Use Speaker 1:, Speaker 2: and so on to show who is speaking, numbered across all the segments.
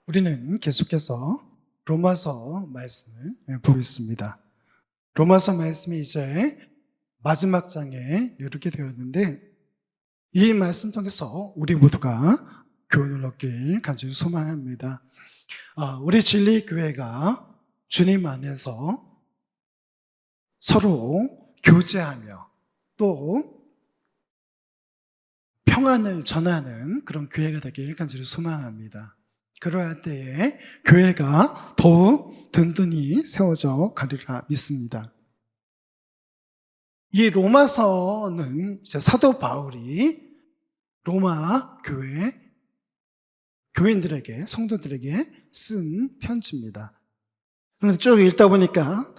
Speaker 1: 우리는 계속해서 로마서 말씀을 보겠습니다. 로마서 말씀이 이제 마지막 장에 이렇게 되었는데, 이 말씀 통해서 우리 모두가 교훈을 얻길 간절히 소망합니다. 우리 진리교회가 주님 안에서 서로 교제하며 또 평안을 전하는 그런 교회가 되길 간절히 소망합니다. 그러할 때에 교회가 더욱 든든히 세워져 가리라 믿습니다. 이 로마서는 이제 사도 바울이 로마 교회 교인들에게, 성도들에게 쓴 편지입니다. 그런데 쭉 읽다 보니까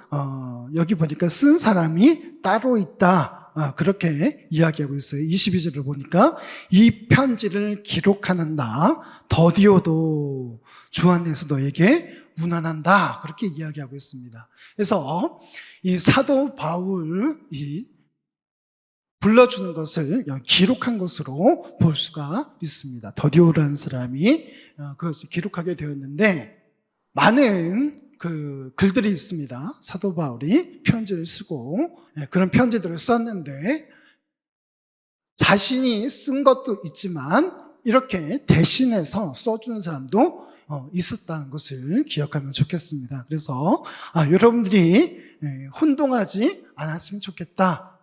Speaker 1: 여기 보니까 쓴 사람이 따로 있다, 그렇게 이야기하고 있어요. 22절을 보니까 이 편지를 기록하는 나 더디오도 주 안에서 너에게 문안한다, 그렇게 이야기하고 있습니다. 그래서 이 사도 바울이 불러주는 것을 기록한 것으로 볼 수가 있습니다. 더디오라는 사람이 그것을 기록하게 되었는데, 많은 그 글들이 있습니다. 사도 바울이 편지를 쓰고 그런 편지들을 썼는데, 자신이 쓴 것도 있지만 이렇게 대신해서 써주는 사람도 있었다는 것을 기억하면 좋겠습니다. 그래서 여러분들이 혼동하지 않았으면 좋겠다.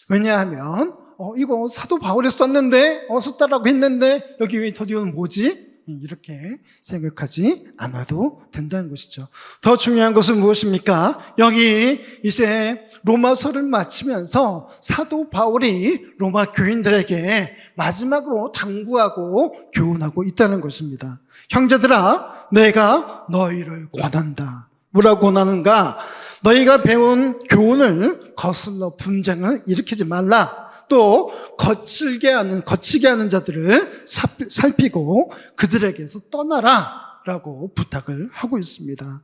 Speaker 1: 왜냐하면 이거 사도 바울이 썼는데 썼다라고 했는데 여기 왜 더디오는 뭐지? 이렇게 생각하지 않아도 된다는 것이죠. 더 중요한 것은 무엇입니까? 여기 이제 로마서를 마치면서 사도 바울이 로마 교인들에게 마지막으로 당부하고 교훈하고 있다는 것입니다. 형제들아, 내가 너희를 권한다. 뭐라고 권하는가? 너희가 배운 교훈을 거슬러 분쟁을 일으키지 말라. 또 거치게 하는 자들을 살피고 그들에게서 떠나라 라고 부탁을 하고 있습니다.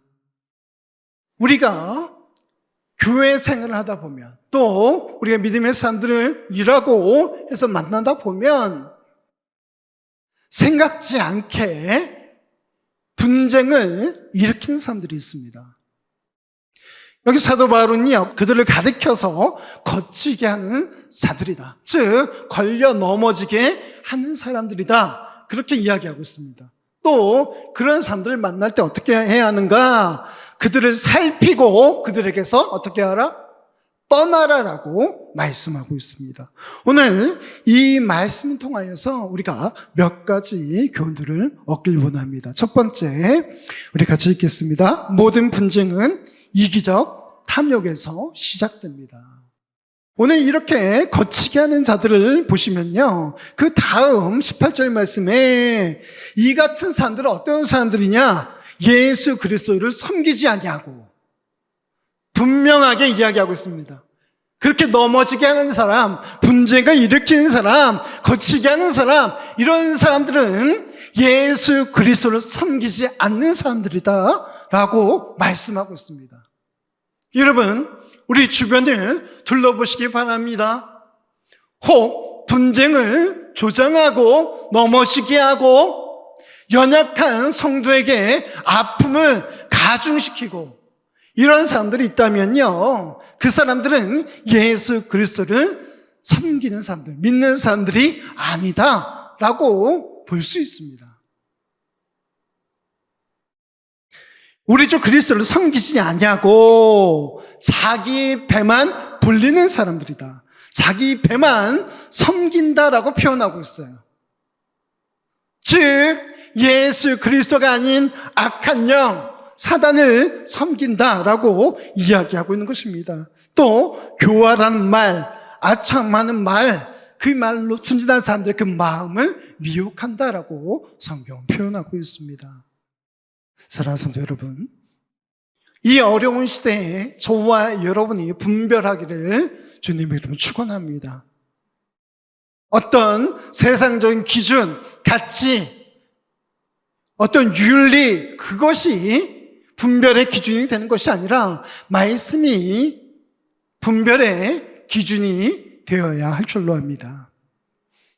Speaker 1: 우리가 교회 생활을 하다 보면, 또 우리가 믿음의 사람들을 일하고 해서 만나다 보면 생각지 않게 분쟁을 일으키는 사람들이 있습니다. 여기 사도 바울은요, 그들을 가리켜서 거치게 하는 자들이다, 즉 걸려 넘어지게 하는 사람들이다, 그렇게 이야기하고 있습니다. 또 그런 사람들을 만날 때 어떻게 해야 하는가? 그들을 살피고 그들에게서 어떻게 하라? 떠나라라고 말씀하고 있습니다. 오늘 이 말씀을 통하여서 우리가 몇 가지 교훈들을 얻길 원합니다. 첫 번째, 우리 같이 읽겠습니다. 모든 분쟁은 이기적 탐욕에서 시작됩니다. 오늘 이렇게 거치게 하는 자들을 보시면요, 그 다음 18절 말씀에 이 같은 사람들은 어떤 사람들이냐? 예수 그리스도를 섬기지 아니하고 분명하게 이야기하고 있습니다. 그렇게 넘어지게 하는 사람, 분쟁을 일으키는 사람, 거치게 하는 사람, 이런 사람들은 예수 그리스도를 섬기지 않는 사람들이다 라고 말씀하고 있습니다. 여러분, 우리 주변을 둘러보시기 바랍니다. 혹 분쟁을 조장하고 넘어지게 하고 연약한 성도에게 아픔을 가중시키고 이런 사람들이 있다면요, 그 사람들은 예수 그리스도를 섬기는 사람들, 믿는 사람들이 아니다라고 볼 수 있습니다. 우리 주 그리스도를 섬기지 않냐고 자기 배만 불리는 사람들이다, 자기 배만 섬긴다라고 표현하고 있어요. 즉 예수 그리스도가 아닌 악한 영, 사단을 섬긴다라고 이야기하고 있는 것입니다. 또 교활한 말, 아참 많은 말, 그 말로 순진한 사람들의 그 마음을 미혹한다라고 성경은 표현하고 있습니다. 사랑하는 성도 여러분, 이 어려운 시대에 저와 여러분이 분별하기를 주님의 이름으로 축원합니다. 어떤 세상적인 기준, 가치, 어떤 윤리, 그것이 분별의 기준이 되는 것이 아니라 말씀이 분별의 기준이 되어야 할 줄로 압니다.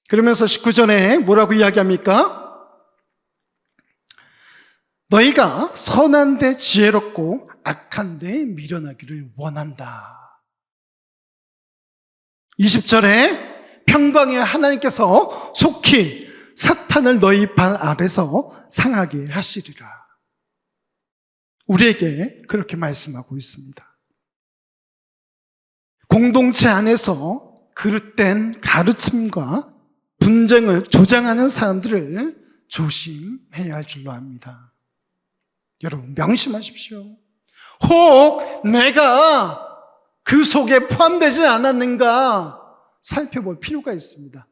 Speaker 1: 그러면서 19절에 뭐라고 이야기합니까? 너희가 선한 데 지혜롭고 악한 데 미련하기를 원한다. 20절에 평강의 하나님께서 속히 사탄을 너희 발 아래서 상하게 하시리라. 우리에게 그렇게 말씀하고 있습니다. 공동체 안에서 그릇된 가르침과 분쟁을 조장하는 사람들을 조심해야 할 줄로 압니다. 여러분 명심하십시오. 혹 내가 그 속에 포함되지 않았는가 살펴볼 필요가 있습니다.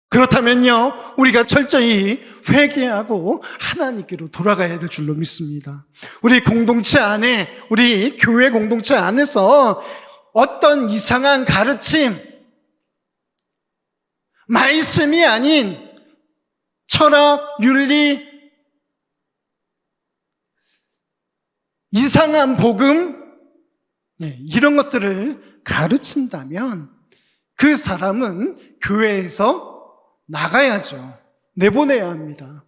Speaker 1: 그렇다면요, 우리가 철저히 회개하고 하나님께로 돌아가야 될 줄로 믿습니다. 우리 공동체 안에, 우리 교회 공동체 안에서 어떤 이상한 가르침, 말씀이 아닌 철학, 윤리, 이상한 복음, 이런 것들을 가르친다면 그 사람은 교회에서 나가야죠. 내보내야 합니다.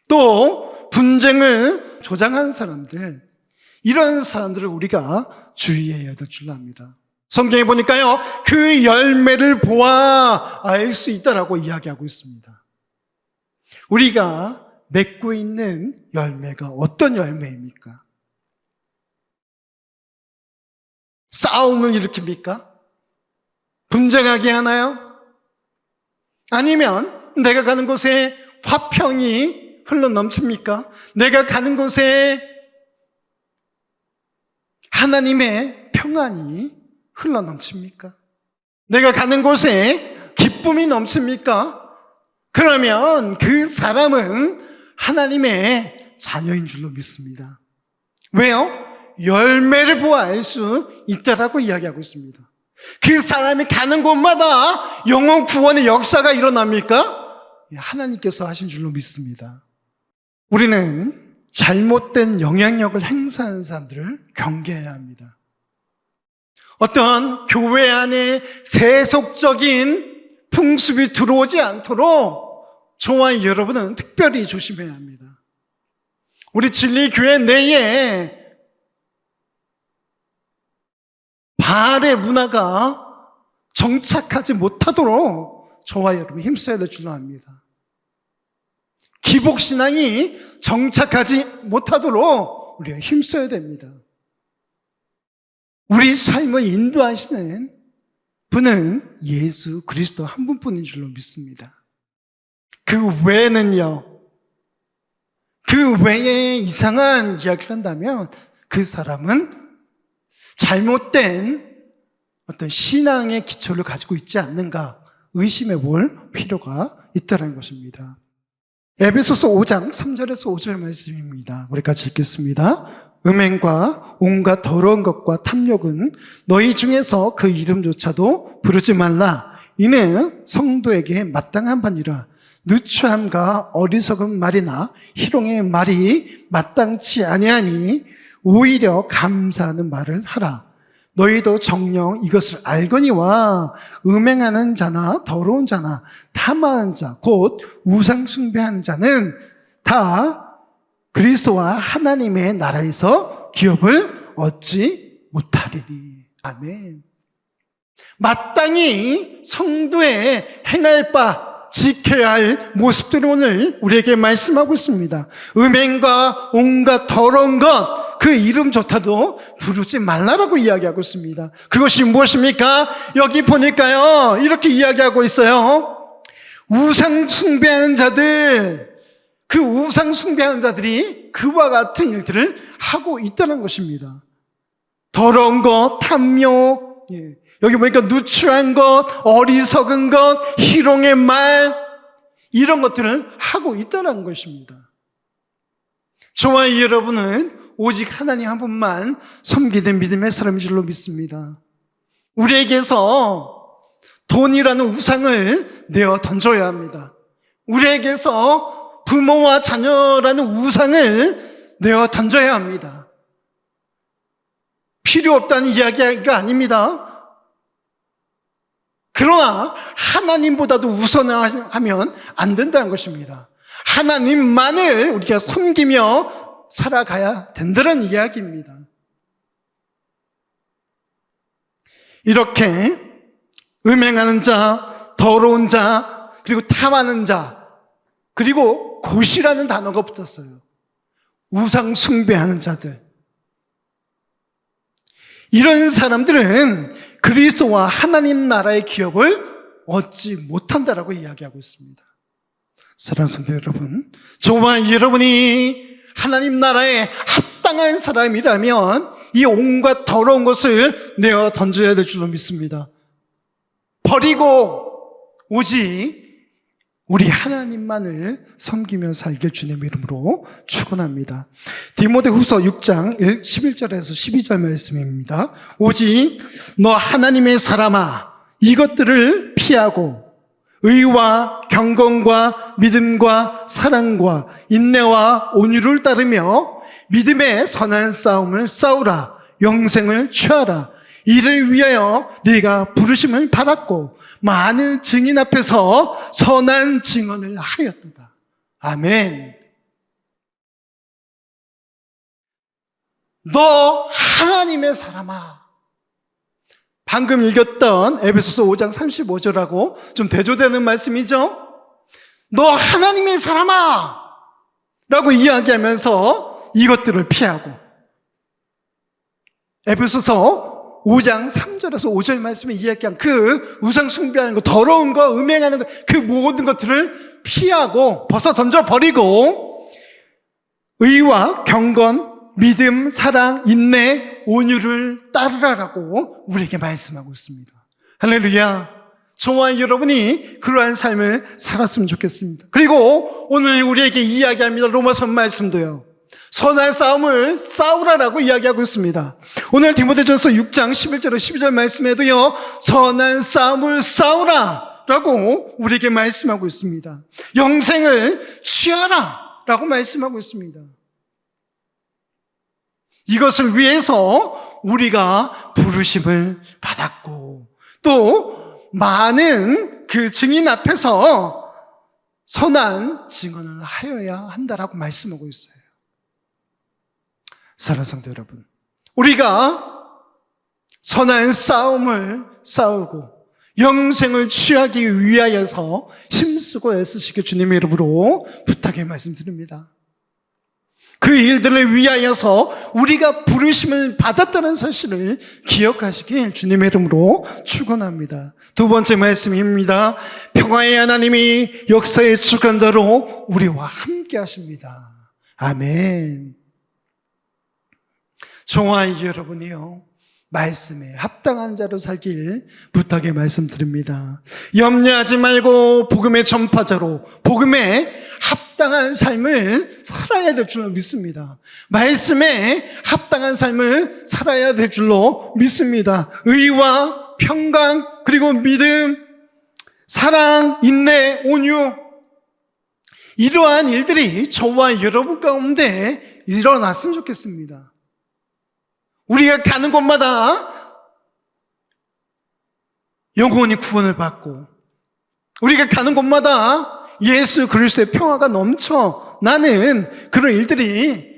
Speaker 1: 또 분쟁을 조장하는 사람들, 이런 사람들을 우리가 주의해야 될 줄 압니다. 성경에 보니까요, 그 열매를 보아 알 수 있다라고 이야기하고 있습니다. 우리가 맺고 있는 열매가 어떤 열매입니까? 싸움을 일으킵니까? 분쟁하게 하나요? 아니면 내가 가는 곳에 화평이 흘러넘칩니까? 내가 가는 곳에 하나님의 평안이 흘러넘칩니까? 내가 가는 곳에 기쁨이 넘칩니까? 그러면 그 사람은 하나님의 자녀인 줄로 믿습니다. 왜요? 열매를 보아 알 수 있다라고 이야기하고 있습니다. 그 사람이 가는 곳마다 영혼 구원의 역사가 일어납니까? 하나님께서 하신 줄로 믿습니다. 우리는 잘못된 영향력을 행사하는 사람들을 경계해야 합니다. 어떤 교회 안에 세속적인 풍습이 들어오지 않도록 저와 여러분은 특별히 조심해야 합니다. 우리 진리교회 내에 바알의 문화가 정착하지 못하도록 저와 여러분 힘써야 될 줄로 압니다. 기복신앙이 정착하지 못하도록 우리가 힘써야 됩니다. 우리 삶을 인도하시는 분은 예수 그리스도 한 분뿐인 줄로 믿습니다. 그 외에는요, 그 외에 이상한 이야기를 한다면 그 사람은 잘못된 어떤 신앙의 기초를 가지고 있지 않는가 의심해 볼 필요가 있다는 것입니다. 에베소서 5장 3절에서 5절 말씀입니다. 우리 같이 읽겠습니다. 음행과 온갖 더러운 것과 탐욕은 너희 중에서 그 이름조차도 부르지 말라. 이는 성도에게 마땅한 바니라. 누추함과 어리석은 말이나 희롱의 말이 마땅치 아니하니 오히려 감사하는 말을 하라. 너희도 정녕 이것을 알거니와 음행하는 자나 더러운 자나 탐하는 자 곧 우상 숭배하는 자는 다 그리스도와 하나님의 나라에서 기업을 얻지 못하리니. 아멘. 마땅히 성도의 행할 바 지켜야 할 모습들을 오늘 우리에게 말씀하고 있습니다. 음행과 온갖 더러운 것 그 이름조차도 부르지 말라라고 이야기하고 있습니다. 그것이 무엇입니까? 여기 보니까요 이렇게 이야기하고 있어요. 우상 숭배하는 자들, 그 우상 숭배하는 자들이 그와 같은 일들을 하고 있다는 것입니다. 더러운 것, 탐욕, 여기 보니까 누추한 것, 어리석은 것, 희롱의 말, 이런 것들을 하고 있다는 것입니다. 저와 여러분은 오직 하나님 한 분만 섬기는 믿음의 사람인 줄로 믿습니다. 우리에게서 돈이라는 우상을 내어 던져야 합니다. 우리에게서 부모와 자녀라는 우상을 내어 던져야 합니다. 필요 없다는 이야기가 아닙니다. 그러나 하나님보다도 우선하면 안 된다는 것입니다. 하나님만을 우리가 섬기며 살아가야 된다는 이야기입니다. 이렇게 음행하는 자, 더러운 자, 그리고 탐하는 자, 그리고 고시라는 단어가 붙었어요. 우상 숭배하는 자들. 이런 사람들은 그리스도와 하나님 나라의 기업을 얻지 못한다라고 이야기하고 있습니다. 사랑하는 성도 여러분, 저와 여러분이 하나님 나라에 합당한 사람이라면 이 온갖 더러운 것을 내어 던져야 될 줄로 믿습니다. 버리고 오직 우리 하나님만을 섬기며 살길 주님의 이름으로 축원합니다. 디모데후서 6장 11절에서 12절 말씀입니다. 오직 너 하나님의 사람아, 이것들을 피하고 의와 경건과 믿음과 사랑과 인내와 온유를 따르며 믿음의 선한 싸움을 싸우라. 영생을 취하라. 이를 위하여 네가 부르심을 받았고 많은 증인 앞에서 선한 증언을 하였도다. 아멘. 너 하나님의 사람아. 방금 읽었던 에베소서 5장 35절하고 좀 대조되는 말씀이죠. 너 하나님의 사람아 라고 이야기하면서 이것들을 피하고, 에베소서 5장 3절에서 5절 말씀에 이야기한 그 우상 숭배하는 거, 더러운 거, 음행하는 거, 그 모든 것들을 피하고 벗어 던져버리고 의와 경건, 믿음, 사랑, 인내, 온유를 따르라라고 우리에게 말씀하고 있습니다. 할렐루야. 저와 여러분이 그러한 삶을 살았으면 좋겠습니다. 그리고 오늘 우리에게 이야기합니다. 로마서 말씀도요. 선한 싸움을 싸우라라고 이야기하고 있습니다. 오늘 디모데전서 6장 11절 12절 말씀에도요. 선한 싸움을 싸우라라고 우리에게 말씀하고 있습니다. 영생을 취하라라고 말씀하고 있습니다. 이것을 위해서 우리가 부르심을 받았고 또 많은 그 증인 앞에서 선한 증언을 하여야 한다라고 말씀하고 있어요. 사랑하는 성도 여러분, 우리가 선한 싸움을 싸우고 영생을 취하기 위하여서 힘쓰고 애쓰시길 주님의 이름으로 부탁의 말씀드립니다. 그 일들을 위하여서 우리가 부르심을 받았다는 사실을 기억하시길 주님의 이름으로 축원합니다. 두 번째 말씀입니다. 평화의 하나님이 역사의 주관자로 우리와 함께 하십니다. 아멘. 저와 여러분이요, 말씀에 합당한 자로 살길 부탁의 말씀드립니다. 염려하지 말고 복음의 전파자로 복음에 합당한 삶을 살아야 될 줄로 믿습니다. 말씀에 합당한 삶을 살아야 될 줄로 믿습니다. 의와 평강, 그리고 믿음, 사랑, 인내, 온유, 이러한 일들이 저와 여러분 가운데 일어났으면 좋겠습니다. 우리가 가는 곳마다 영혼이 구원을 받고, 우리가 가는 곳마다 예수 그리스도의 평화가 넘쳐나는 그런 일들이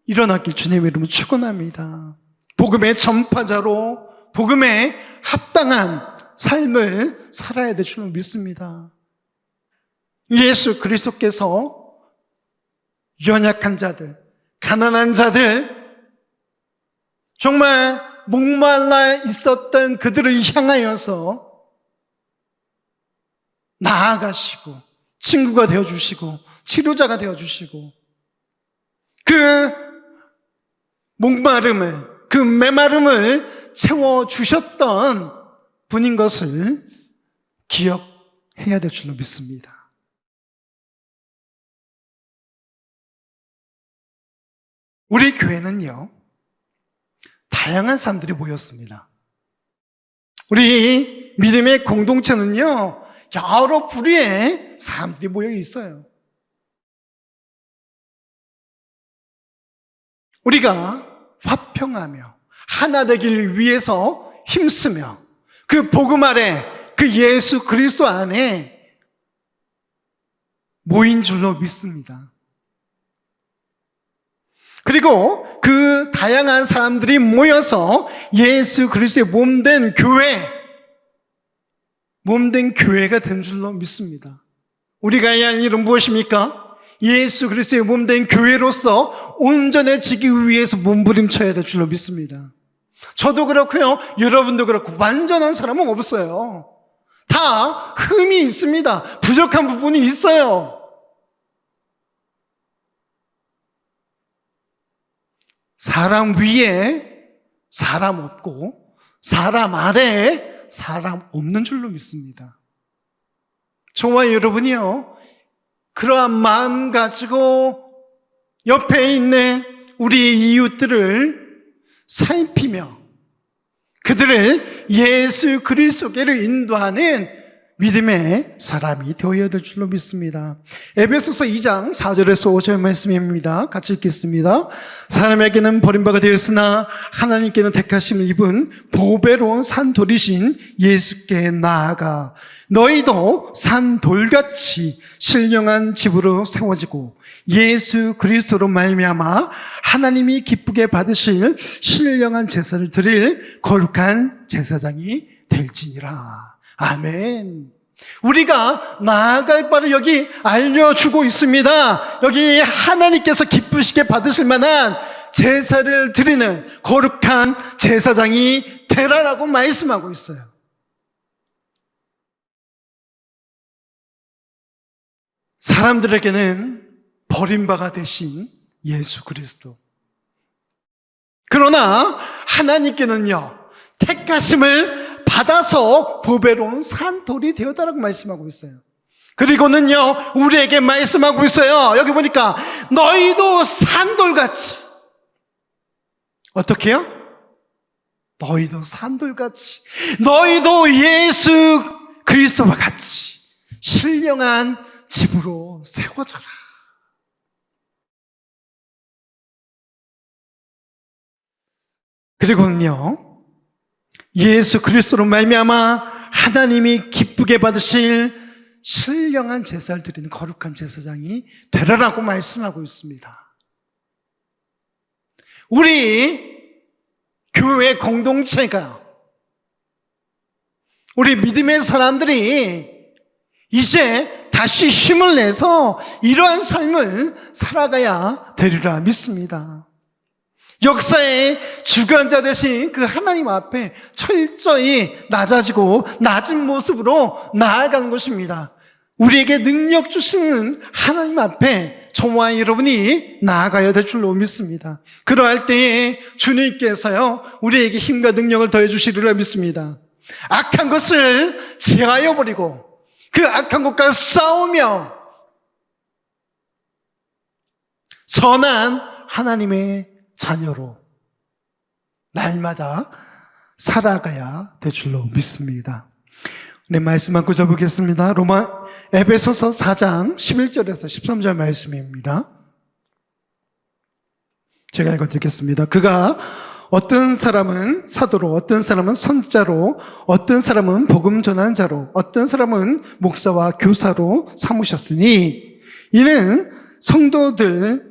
Speaker 1: 일어났길 주님의 이름으로 축원합니다. 복음의 전파자로 복음에 합당한 삶을 살아야 될 줄 믿습니다. 예수 그리스도께서 연약한 자들, 가난한 자들, 정말 목말라 있었던 그들을 향하여서 나아가시고 친구가 되어주시고 치료자가 되어주시고 그 목마름을, 그 메마름을 채워주셨던 분인 것을 기억해야 될 줄로 믿습니다. 우리 교회는요, 다양한 사람들이 모였습니다. 우리 믿음의 공동체는요, 여러 부류의 사람들이 모여 있어요. 우리가 화평하며 하나 되기를 위해서 힘쓰며 그 복음 아래, 그 예수 그리스도 안에 모인 줄로 믿습니다. 그리고 그 다양한 사람들이 모여서 예수 그리스도의 몸된 교회가 된 줄로 믿습니다. 우리가 해야 할 일은 무엇입니까? 예수 그리스도의 몸된 교회로서 온전해지기 위해서 몸부림쳐야 될 줄로 믿습니다. 저도 그렇고요, 여러분도 그렇고 완전한 사람은 없어요. 다 흠이 있습니다. 부족한 부분이 있어요. 사람 위에 사람 없고 사람 아래에 사람 없는 줄로 믿습니다. 저와 여러분이요, 그러한 마음 가지고 옆에 있는 우리의 이웃들을 살피며 그들을 예수 그리스도께로 인도하는 믿음의 사람이 되어야 될 줄로 믿습니다. 에베소서 2장 4절에서 5절 말씀입니다. 같이 읽겠습니다. 사람에게는 버림받아 되었으나 하나님께는 택하심을 입은 보배로운 산돌이신 예수께 나아가 너희도 산돌같이 신령한 집으로 세워지고 예수 그리스도로 말미암아 하나님이 기쁘게 받으실 신령한 제사를 드릴 거룩한 제사장이 될지니라. 아멘. 우리가 나아갈 바를 여기 알려주고 있습니다. 여기 하나님께서 기쁘시게 받으실 만한 제사를 드리는 거룩한 제사장이 되라라고 말씀하고 있어요. 사람들에게는 버림바가 되신 예수 그리스도. 그러나 하나님께는요, 택하심을 받아서 보배로운 산돌이 되었다라고 말씀하고 있어요. 그리고는요, 우리에게 말씀하고 있어요. 여기 보니까 너희도 산돌같이. 어떻게요? 너희도 산돌같이, 너희도 예수 그리스도와 같이 신령한 집으로 세워져라. 그리고는요, 예수 그리스도로 말미암아 하나님이 기쁘게 받으실 신령한 제사를 드리는 거룩한 제사장이 되라라고 말씀하고 있습니다. 우리 교회 공동체가, 우리 믿음의 사람들이 이제 다시 힘을 내서 이러한 삶을 살아가야 되리라 믿습니다. 역사의 주관자 되신 그 하나님 앞에 철저히 낮아지고 낮은 모습으로 나아가는 것입니다. 우리에게 능력 주시는 하나님 앞에 저와 여러분이 나아가야 될 줄로 믿습니다. 그러할 때에 주님께서요, 우리에게 힘과 능력을 더해 주시리라 믿습니다. 악한 것을 제하여 버리고 그 악한 것과 싸우며 선한 하나님의 자녀로 날마다 살아가야 될 줄로 믿습니다. 네, 말씀 한번 구절보겠습니다. 에베소서 4장 11절에서 13절 말씀입니다. 제가 읽어드리겠습니다. 그가 어떤 사람은 사도로, 어떤 사람은 선자로, 어떤 사람은 복음 전한 자로, 어떤 사람은 목사와 교사로 삼으셨으니 이는 성도를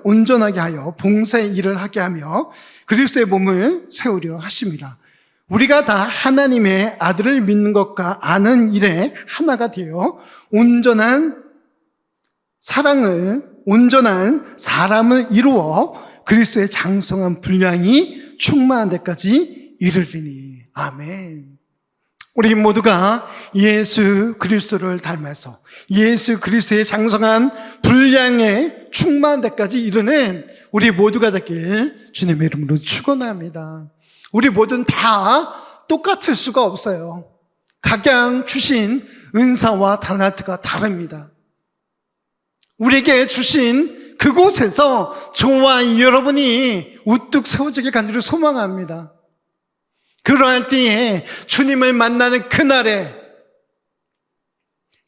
Speaker 1: 온전하게 하여 봉사의 일을 하게 하며 그리스도의 몸을 세우려 하심이라. 우리가 다 하나님의 아들을 믿는 것과 아는 일에 하나가 되어 온전한 사람을 이루어 그리스도의 장성한 분량이 충만한 데까지 이르리니. 아멘. 우리 모두가 예수 그리스도를 닮아서 예수 그리스도의 장성한 분량에 충만한 데까지 이르는 우리 모두가 되길 주님의 이름으로 축원합니다. 우리 모두는 다 똑같을 수가 없어요. 각양 주신 은사와 달란트가 다릅니다. 우리에게 주신 그곳에서 저와 여러분이 우뚝 세워지길 간절히 소망합니다. 그러할 때에 주님을 만나는 그날에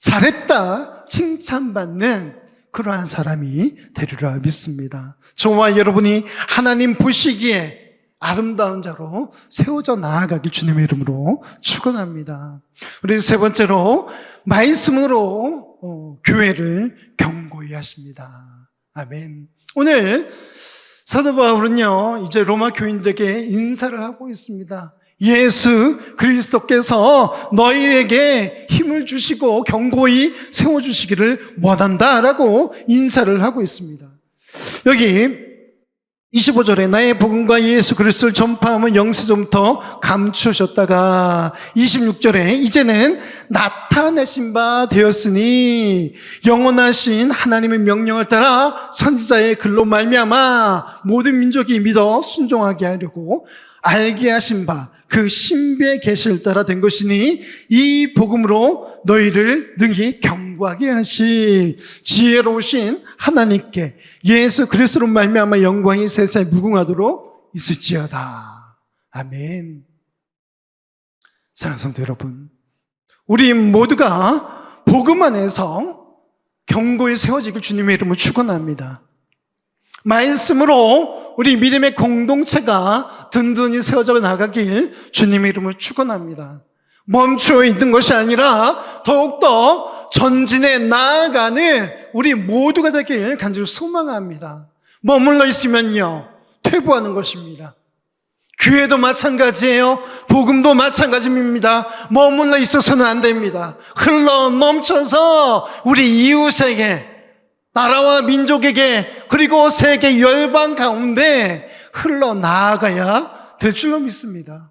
Speaker 1: 잘했다 칭찬받는 그러한 사람이 되리라 믿습니다. 저와 여러분이 하나님 보시기에 아름다운 자로 세워져 나아가길 주님의 이름으로 축원합니다. 우리 세 번째로 말씀으로 교회를 경고히 하십니다. 아멘. 오늘 사도 바울은요, 이제 로마 교인들에게 인사를 하고 있습니다. 예수 그리스도께서 너희에게 힘을 주시고 경고히 세워주시기를 원한다라고 인사를 하고 있습니다. 여기 25절에 나의 복음과 예수 그리스도를 전파함은 영세전부터 감추셨다가 26절에 이제는 나타내신 바 되었으니 영원하신 하나님의 명령을 따라 선지자의 글로 말미암아 모든 민족이 믿어 순종하게 하려고 알게 하신 바 그 신비의 계시를 따라 된 것이니 이 복음으로 너희를 능히 경고하게 하시 지혜로우신 하나님께 예수 그리스도로 말미암아 영광이 세상에 무궁하도록 있을지어다. 아멘. 사랑하는 성도 여러분, 우리 모두가 복음 안에서 경고에 세워지길 주님의 이름으로 축원합니다. 말씀으로 우리 믿음의 공동체가 든든히 세워져 나가길 주님의 이름으로 축원합니다. 멈춰 있는 것이 아니라 더욱더 전진해 나아가는 우리 모두가 되길 간절히 소망합니다. 머물러 있으면요, 퇴보하는 것입니다. 교회도 마찬가지예요. 복음도 마찬가지입니다. 머물러 있어서는 안 됩니다. 흘러 넘쳐서 우리 이웃에게, 나라와 민족에게, 그리고 세계 열방 가운데 흘러나아가야 될 줄로 믿습니다.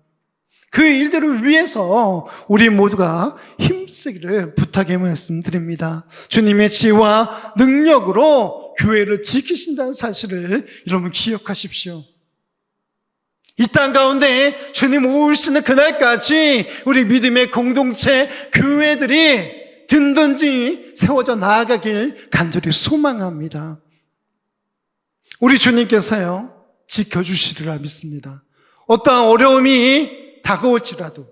Speaker 1: 그 일들을 위해서 우리 모두가 힘쓰기를 부탁의 말씀드립니다. 주님의 지혜와 능력으로 교회를 지키신다는 사실을 여러분 기억하십시오. 이 땅 가운데 주님 오시는 그날까지 우리 믿음의 공동체 교회들이 든든히 세워져 나아가길 간절히 소망합니다. 우리 주님께서요, 지켜주시리라 믿습니다. 어떠한 어려움이 다가올지라도,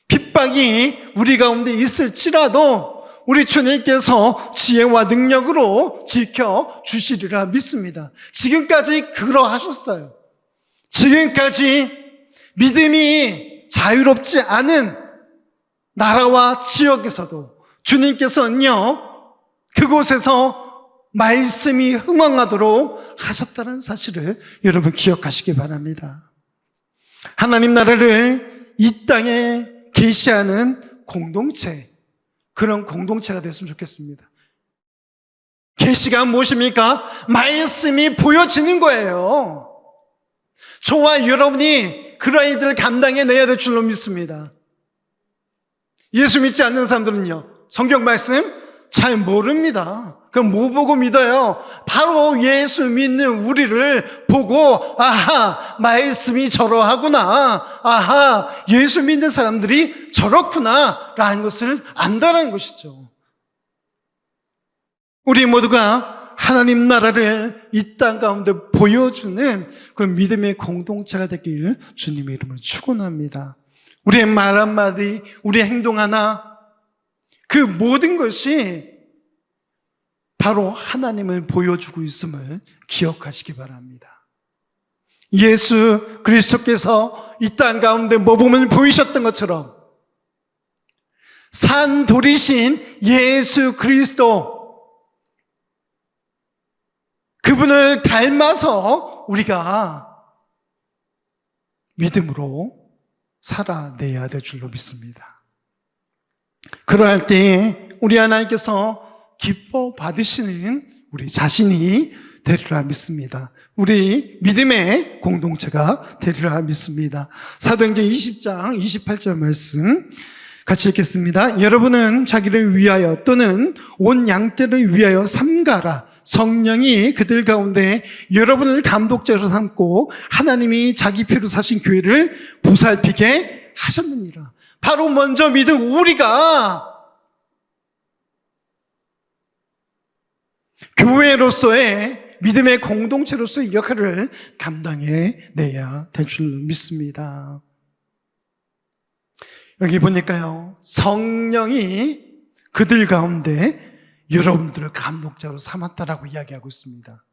Speaker 1: 핍박이 우리 가운데 있을지라도 우리 주님께서 지혜와 능력으로 지켜주시리라 믿습니다. 지금까지 그러하셨어요. 지금까지 믿음이 자유롭지 않은 나라와 지역에서도 주님께서는요, 그곳에서 말씀이 흥왕하도록 하셨다는 사실을 여러분 기억하시기 바랍니다. 하나님 나라를 이 땅에 계시하는 공동체, 그런 공동체가 됐으면 좋겠습니다. 계시가 무엇입니까? 말씀이 보여지는 거예요. 저와 여러분이 그런 일들을 감당해내야 될 줄로 믿습니다. 예수 믿지 않는 사람들은요, 성경 말씀 잘 모릅니다. 그럼 뭐 보고 믿어요? 바로 예수 믿는 우리를 보고, 아하, 말씀이 저러하구나, 아하, 예수 믿는 사람들이 저렇구나 라는 것을 안다는 것이죠. 우리 모두가 하나님 나라를 이 땅 가운데 보여주는 그런 믿음의 공동체가 되길 주님의 이름으로 축원합니다. 우리의 말 한마디, 우리의 행동 하나, 그 모든 것이 바로 하나님을 보여주고 있음을 기억하시기 바랍니다. 예수 그리스도께서 이 땅 가운데 모범을 보이셨던 것처럼 산돌이신 예수 그리스도, 그분을 닮아서 우리가 믿음으로 살아내야 될 줄로 믿습니다. 그러할 때 우리 하나님께서 기뻐 받으시는 우리 자신이 되리라 믿습니다. 우리 믿음의 공동체가 되리라 믿습니다. 사도행전 20장 28절 말씀 같이 읽겠습니다. 여러분은 자기를 위하여 또는 온 양떼를 위하여 삼가라. 성령이 그들 가운데 여러분을 감독자로 삼고 하나님이 자기 피로 사신 교회를 보살피게 하셨느니라. 바로 먼저 믿은 우리가 교회로서의 믿음의 공동체로서의 역할을 감당해내야 될 줄 믿습니다. 여기 보니까요, 성령이 그들 가운데 여러분들을 감독자로 삼았다라고 이야기하고 있습니다.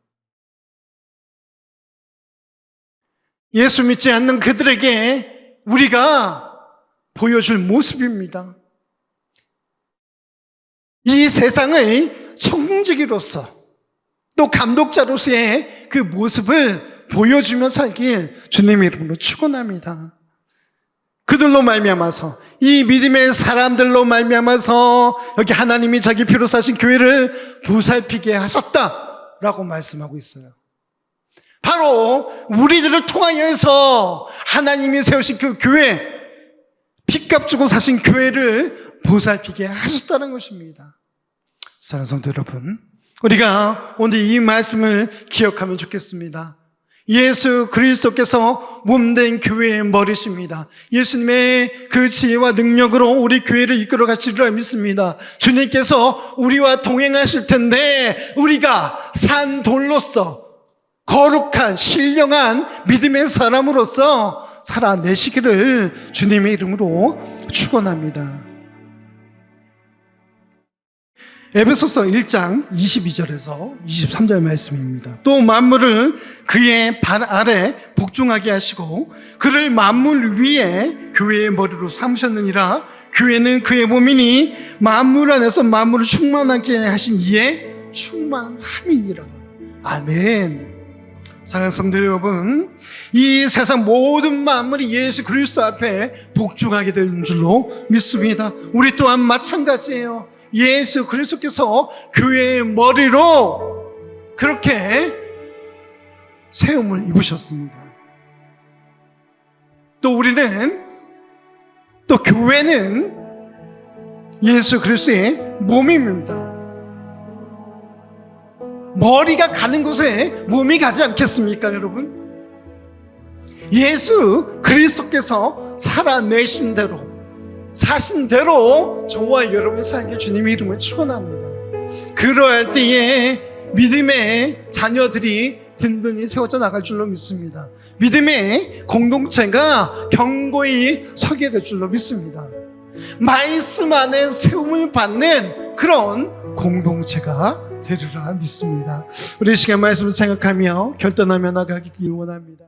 Speaker 1: 예수 믿지 않는 그들에게 우리가 보여줄 모습입니다. 이 세상의 청지기로서 또 감독자로서의 그 모습을 보여주며 살길 주님의 이름으로 축원합니다. 그들로 말미암아서, 이 믿음의 사람들로 말미암아서 여기 하나님이 자기 피로 사신 교회를 보살피게 하셨다라고 말씀하고 있어요. 바로 우리들을 통하여서 하나님이 세우신 그 교회, 피값 주고 사신 교회를 보살피게 하셨다는 것입니다. 사랑하는 성도 여러분, 우리가 오늘 이 말씀을 기억하면 좋겠습니다. 예수 그리스도께서 몸된 교회의 머리십니다. 예수님의 그 지혜와 능력으로 우리 교회를 이끌어 가시리라 믿습니다. 주님께서 우리와 동행하실 텐데 우리가 산 돌로서 거룩한 신령한 믿음의 사람으로서 살아내시기를 주님의 이름으로 축원합니다. 에베소서 1장 22절에서 23절 말씀입니다. 또 만물을 그의 발 아래 복종하게 하시고 그를 만물 위에 교회의 머리로 삼으셨느니라. 교회는 그의 몸이니 만물 안에서 만물을 충만하게 하신 이의 충만함이니라. 아멘. 사랑하는 성도 여러분, 이 세상 모든 만물이 예수 그리스도 앞에 복종하게 되는 줄로 믿습니다. 우리 또한 마찬가지예요. 예수 그리스도께서 교회의 머리로 그렇게 세움을 입으셨습니다. 또 우리는, 또 교회는 예수 그리스도의 몸입니다. 머리가 가는 곳에 몸이 가지 않겠습니까, 여러분? 예수 그리스도께서 살아내신 대로, 사신 대로 저와 여러분의 삶에 주님의 이름을 축원합니다. 그러할 때에 믿음의 자녀들이 든든히 세워져 나갈 줄로 믿습니다. 믿음의 공동체가 견고히 서게 될 줄로 믿습니다. 말씀 안에 세움을 받는 그런 공동체가 되리라 믿습니다. 우리 시간 말씀을 생각하며 결단하며 나가기를 원합니다.